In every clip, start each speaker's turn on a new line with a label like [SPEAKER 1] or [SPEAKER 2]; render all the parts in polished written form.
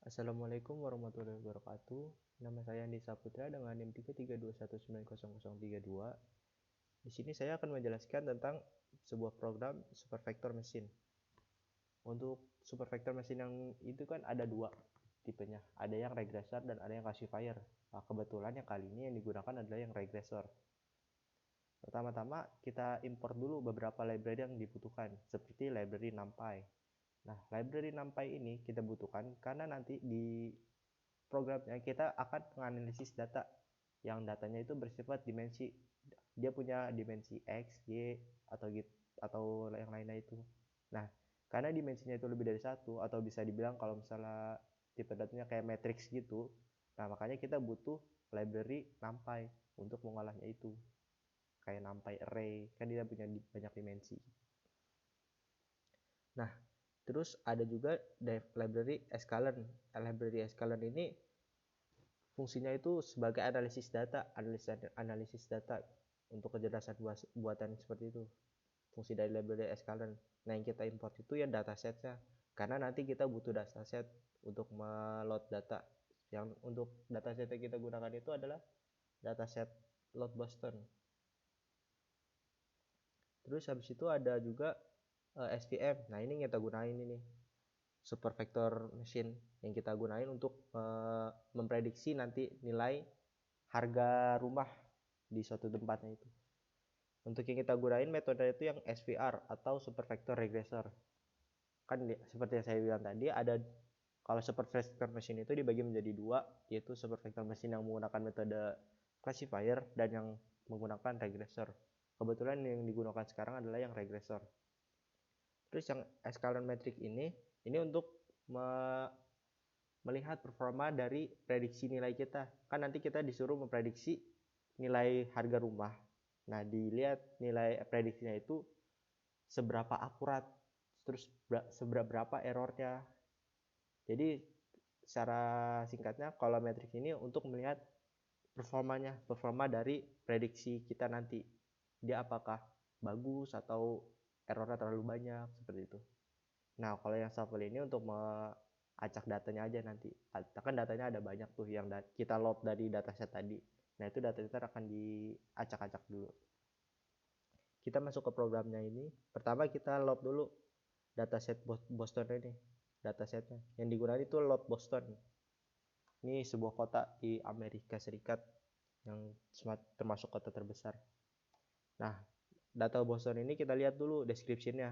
[SPEAKER 1] Assalamualaikum warahmatullahi wabarakatuh. Nama saya Andi Saputra dengan NIM 332190032. Di sini saya akan menjelaskan tentang sebuah program supervector machine. Untuk supervector machine yang itu kan ada dua tipenya. Ada yang regressor dan ada yang classifier. Nah, kebetulan yang kali ini yang digunakan adalah yang regressor. Pertama-tama kita import dulu beberapa library yang dibutuhkan, seperti library NumPy. Nah, library NumPy ini kita butuhkan karena nanti di programnya kita akan menganalisis data yang datanya itu bersifat dimensi. Dia punya dimensi X, Y, atau yang lainnya itu. Nah, karena dimensinya itu lebih dari satu, atau bisa dibilang kalau misalnya tipe datanya kayak matrix gitu, nah makanya kita butuh library NumPy untuk mengolahnya itu. Kayak NumPy array, kan dia punya banyak dimensi. Nah, terus ada juga library sklearn. Library sklearn ini fungsinya itu sebagai analisis data untuk kecerdasan buatan seperti itu. Fungsi dari library sklearn. Nah, yang kita import itu ya datasetnya, karena nanti kita butuh dataset untuk meload data. Yang untuk dataset yang kita gunakan itu adalah dataset load Boston. Terus habis itu ada juga SVM. Nah, ini yang kita gunain ini supervector machine yang kita gunain untuk memprediksi nanti nilai harga rumah di suatu tempatnya itu. Untuk yang kita gunain metode itu yang SVR atau supervector regressor. Kan seperti yang saya bilang tadi, ada kalau supervector machine itu dibagi menjadi dua, yaitu supervector machine yang menggunakan metode classifier dan yang menggunakan regressor. Kebetulan yang digunakan sekarang adalah yang regressor. Terus yang sklearn metric ini untuk melihat performa dari prediksi nilai kita. Kan nanti kita disuruh memprediksi nilai harga rumah. Nah, dilihat nilai prediksinya itu seberapa akurat, terus seberapa errornya. Jadi secara singkatnya kalau matrix ini untuk melihat performa dari prediksi kita nanti. Dia apakah bagus atau errornya terlalu banyak, seperti itu. Nah, kalau yang shuffle ini untuk acak datanya aja nanti. Kan datanya ada banyak tuh yang kita load dari dataset tadi. Nah, itu data kita akan diacak-acak dulu. Kita masuk ke programnya ini. Pertama kita load dulu dataset Boston ini. Datasetnya. Yang digunakan itu load Boston. Ini sebuah kota di Amerika Serikat yang termasuk kota terbesar. Nah, data Boston ini kita lihat dulu description-nya.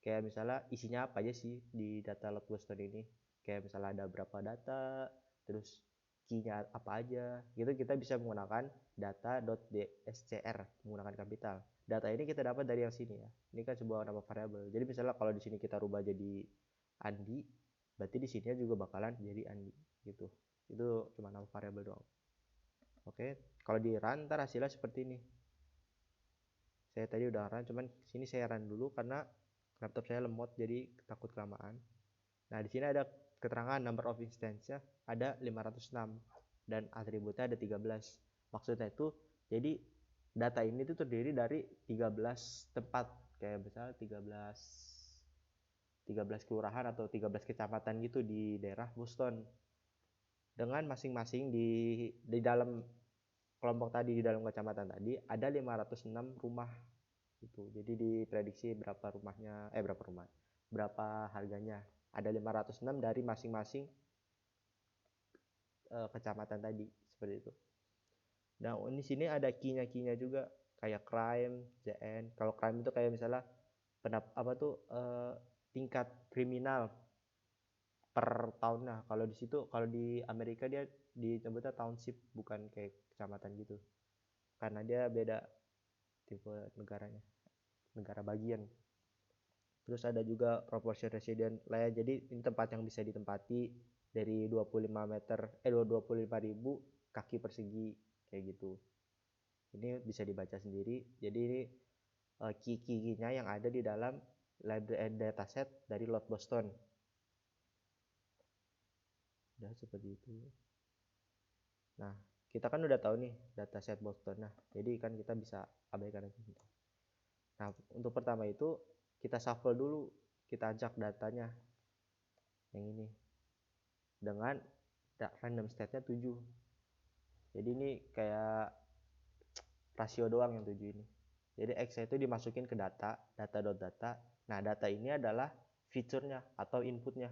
[SPEAKER 1] Kayak misalnya isinya apa aja sih di data load Boston ini. Kayak misalnya ada berapa data, terus key-nya apa aja. Gitu kita bisa menggunakan data.dscr menggunakan kapital. Data ini kita dapat dari yang sini ya. Ini kan sebuah nama variabel. Jadi misalnya kalau di sini kita rubah jadi Andi, berarti di sini juga bakalan jadi Andi gitu. Itu cuma nama variabel doang. Oke, kalau di run ntar hasilnya seperti ini. Saya tadi udah run, cuman sini saya run dulu karena laptop saya lemot jadi takut kelamaan. Nah, di sini ada keterangan number of instance-nya ada 506 dan atributnya ada 13. Maksudnya itu jadi data ini tuh terdiri dari 13 tempat, kayak misalnya 13 kelurahan atau 13 kecamatan gitu di daerah Boston. Dengan masing-masing di dalam kelompok tadi, di dalam kecamatan tadi ada 506 rumah gitu. Jadi diprediksi berapa harganya. Ada 506 dari masing-masing kecamatan tadi, seperti itu. Nah, di sini ada key-nya juga kayak crime, JN. Kalau crime itu kayak misalnya tingkat kriminal per tahunnya. Kalau di situ, kalau di Amerika dia disebutnya township, bukan kayak kecamatan gitu. Karena dia beda tipe negaranya, negara bagian. Terus ada juga proportion resident layer. Jadi ini tempat yang bisa ditempati dari 25.000 kaki persegi kayak gitu. Ini bisa dibaca sendiri. Jadi ini key-nya yang ada di dalam library dataset dari load Boston. Udah seperti itu. Nah, kita kan udah tahu nih dataset Boston. Nah, jadi kan kita bisa abaikan aja. Nah, untuk pertama itu kita shuffle dulu, kita ajak datanya yang ini. dengan random state-nya 7. Jadi ini kayak rasio doang yang 7 ini. Jadi X itu dimasukin ke data. Nah, data ini adalah fiturnya atau inputnya.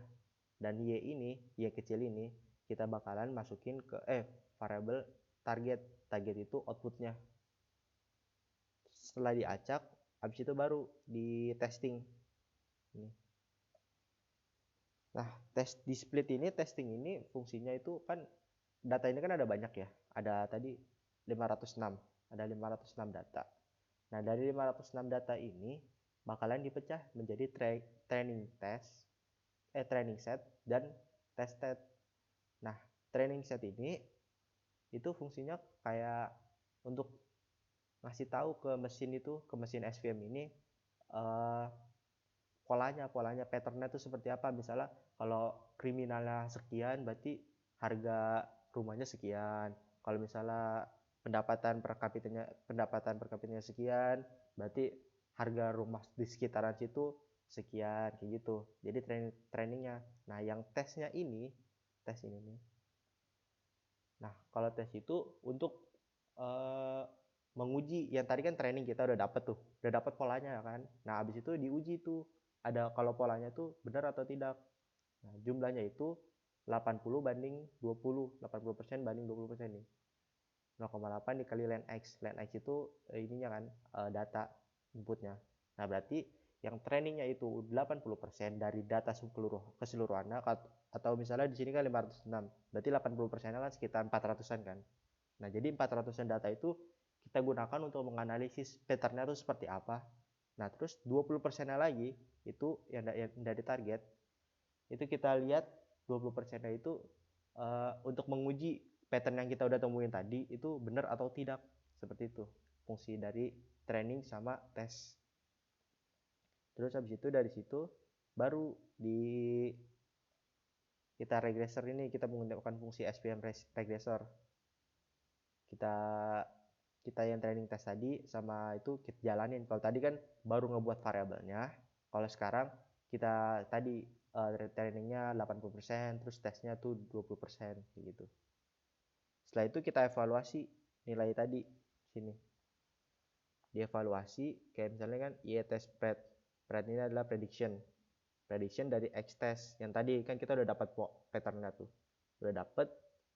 [SPEAKER 1] Dan Y ini, Y kecil ini, kita bakalan masukin ke variable target. Target itu outputnya. Setelah diacak, habis itu baru di testing. Ini. Nah, di split ini, testing ini fungsinya itu kan data ini kan ada banyak ya. Ada tadi 506. Ada 506 data. Nah, dari 506 data ini bakalan dipecah menjadi training set dan test set. Nah, training set ini itu fungsinya kayak untuk ngasih tahu ke mesin SVM ini polanya, patternnya itu seperti apa. Misalnya kalau kriminalnya sekian, berarti harga rumahnya sekian. Kalau misalnya pendapatan per kapitanya sekian, berarti harga rumah di sekitaran situ sekian, kayak gitu. Jadi trainingnya. Nah, yang tes ini nih. Nah, kalau tes itu untuk menguji yang tadi kan training kita udah dapat polanya kan. Nah, habis itu diuji tuh ada kalau polanya tuh benar atau tidak. Nah, jumlahnya itu 80 banding 20, 80% banding 20% nih. 0,8 dikali len X. Len X itu ininya kan data inputnya. Nah, berarti yang trainingnya itu 80% dari data keseluruhannya, atau misalnya di sini kan 506. Berarti 80%-nya kan sekitar 400-an kan. Nah, jadi 400-an data itu kita gunakan untuk menganalisis pattern-nya itu seperti apa. Nah, terus 20%-nya lagi itu yang dari target, itu kita lihat 20%-nya itu untuk menguji pattern yang kita udah temuin tadi itu benar atau tidak. Seperti itu fungsi dari training sama tes. Terus habis itu dari situ baru kita regressor ini kita menggunakan fungsi SVM regressor. Kita yang training test tadi sama itu kita jalanin. Kalau tadi kan baru ngebuat variabelnya. Kalau sekarang kita tadi trainingnya 80%, terus tesnya tuh 20% gitu. Setelah itu kita evaluasi nilai tadi sini. Dievaluasi kayak misalnya kan IET spread. Spread ini adalah prediction dari X test yang tadi kan kita udah dapat patternnya tuh. Udah dapat,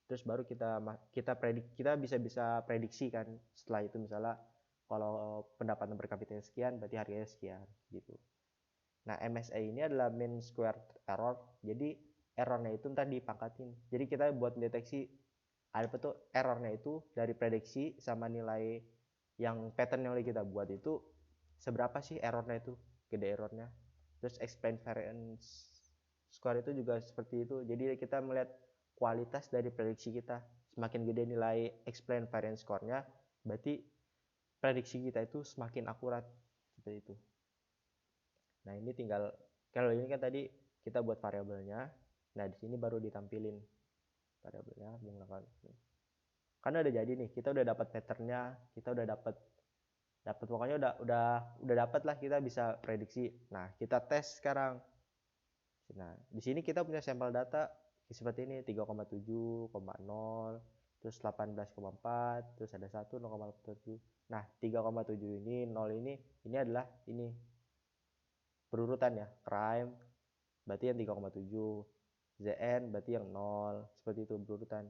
[SPEAKER 1] terus baru kita bisa prediksi kan. Setelah itu misalnya kalau pendapatan per kapitanya sekian berarti harganya sekian gitu. Nah, MSA ini adalah mean square error. Jadi errornya itu ntar dipangkatin. Jadi kita buat mendeteksi apa tuh errornya itu dari prediksi sama nilai yang pattern yang kita buat itu seberapa sih errornya itu, gede errornya. Terus explain variance score itu juga seperti itu. Jadi kita melihat kualitas dari prediksi kita. Semakin gede nilai explain variance score-nya, berarti prediksi kita itu semakin akurat seperti itu. Nah, ini tinggal kalau ini kan tadi kita buat variabelnya. Nah, di sini baru ditampilin variabelnya menggunakan. Karena udah jadi nih, kita udah dapat patternnya, kita udah dapat pokoknya udah dapat lah, kita bisa prediksi. Nah, kita tes sekarang. Nah, di sini kita punya sampel data seperti ini 3,7, 0, terus 18,4, terus ada 1 0,7. Nah, 3,7 ini 0 ini adalah ini berurutan ya, crime berarti yang 3,7, ZN berarti yang 0, seperti itu berurutan.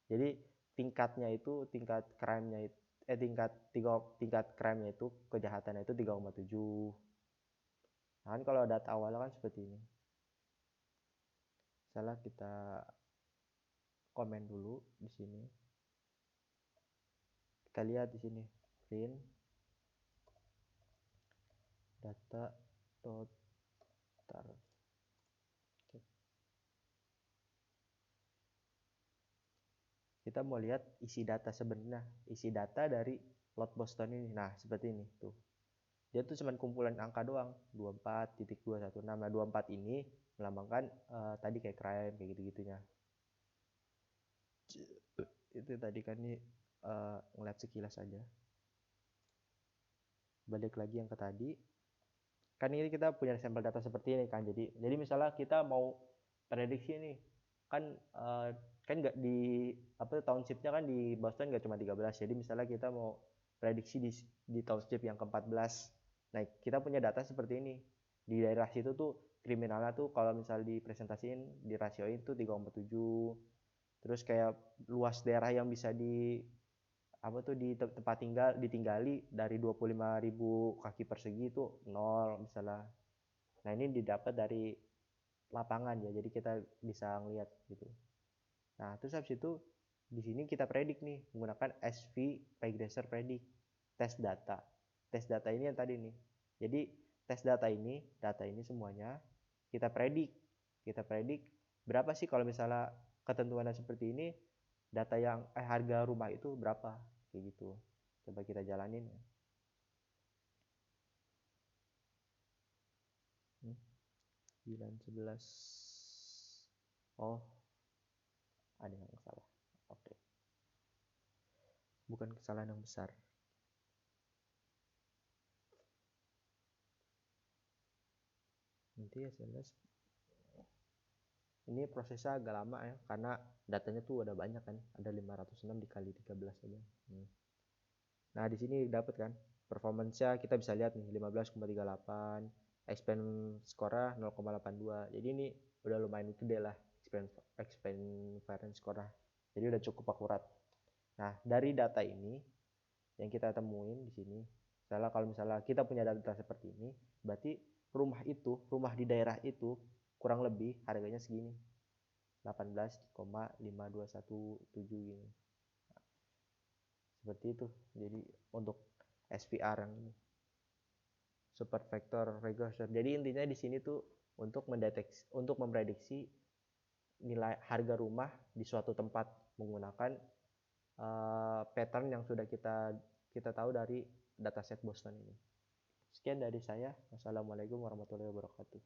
[SPEAKER 1] Jadi tingkatnya itu tingkat crime-nya itu tingkat crime-nya itu kejahatannya itu 3,7. Nah, kan kalau data awalnya kan seperti ini. Misalnya kita komen dulu di sini. Kita lihat di sini print data total. Kita mau lihat isi data sebenarnya, isi data dari lot Boston ini. Nah, seperti ini tuh. Dia tuh cuma kumpulan angka doang, 24.216. Nah, 24 ini melambangkan tadi kayak crime kayak gitu-gitunya. Itu tadi kan ini ngeliat sekilas aja. Balik lagi yang ke tadi. Kan ini kita punya sampel data seperti ini kan. Jadi misalnya kita mau prediksi nih, kan kan nggak di townshipnya kan di Boston nggak cuma 13. Jadi misalnya kita mau prediksi di township yang ke-14, nah kita punya data seperti ini. Di daerah situ tuh kriminalnya tuh kalau misal dipresentasiin di rasioin tuh 3,7. Terus kayak luas daerah yang bisa di tempat ditinggali dari 25.000 kaki persegi itu 0 misalnya. Nah ini didapat dari lapangan ya, jadi kita bisa ngeliat gitu. Nah terus habis itu di sini kita predik nih menggunakan SV Regresser Predict tes data ini yang tadi nih. Jadi data ini semuanya kita predik berapa sih kalau misalnya ketentuannya seperti ini, data yang harga rumah itu berapa kayak gitu. Coba kita jalanin ya. 9 11. Oh, ada yang salah. Oke. Bukan kesalahan yang besar. Nanti ya jelas. Ini prosesnya agak lama ya, karena datanya tuh ada banyak kan, ada 506 dikali 13 aja. Nah di sini dapat kan, performance-nya kita bisa lihat nih 15,38, expand score-nya 0,82. Jadi ini udah lumayan gede lah expand variance score-nya. Jadi udah cukup akurat. Nah dari data ini yang kita temuin di sini, kalau misalnya kita punya data seperti ini, berarti rumah di daerah itu kurang lebih harganya segini, 18,5217 gini. Seperti itu. Jadi untuk SVR yang ini, super vector regression. Jadi intinya di sini tuh untuk memprediksi nilai harga rumah di suatu tempat menggunakan pattern yang sudah kita tahu dari dataset Boston ini. Sekian dari saya. Wassalamualaikum warahmatullahi wabarakatuh.